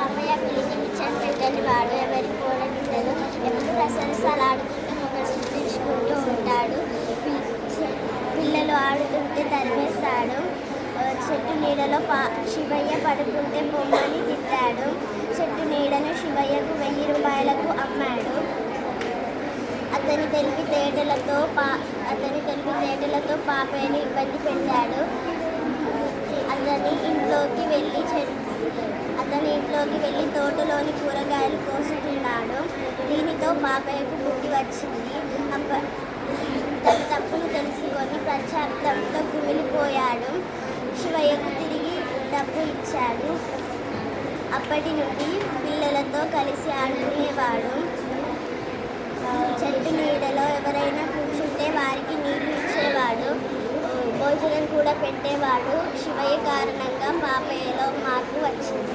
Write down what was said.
పాపయ్య పిల్లికి నిచ్చెన పెట్టని వాడు. ఎవరి పోరగిండదు. ఎప్పుడు రసరసాలాడుకుంటూ ఒకటి తెచ్చుకుంటూ ఉంటాడు. పిల్లలు ఆడుతుంటే తరిమేస్తాడు. చెట్టు నీడలో శివయ్య పడుకుంటే బొమ్మని తిట్టాడు. చెట్టు నీడను శివయ్యకు 1000 రూపాయలకు అమ్మాడు. అతని తెలివితేటలతో పాపయ్యను ఇబ్బంది పెట్టాడు. అతని ఇంట్లోకి వెళ్ళి తోటలోని కూరగాయలు కోసుకున్నాడు. దీనితో పాపయ్యకు బుద్ధి వచ్చింది. తన తప్పును తెలుసుకొని పశ్చాత్తాపంతో కుమిలిపోయాడు. శివయ్యకు తిరిగి డబ్బు ఇచ్చాడు. అప్పటి నుండి పిల్లలతో కలిసి ఆడుకునేవాడు. చెట్టు నీడలో ఎవరైనా కూర్చుంటే వారికి నీళ్లు ఇచ్చేవాడు. భోజనం కూడా పెట్టేవాడు. శివయ్య కారణంగా పాపయ్యలో మార్పు వచ్చింది.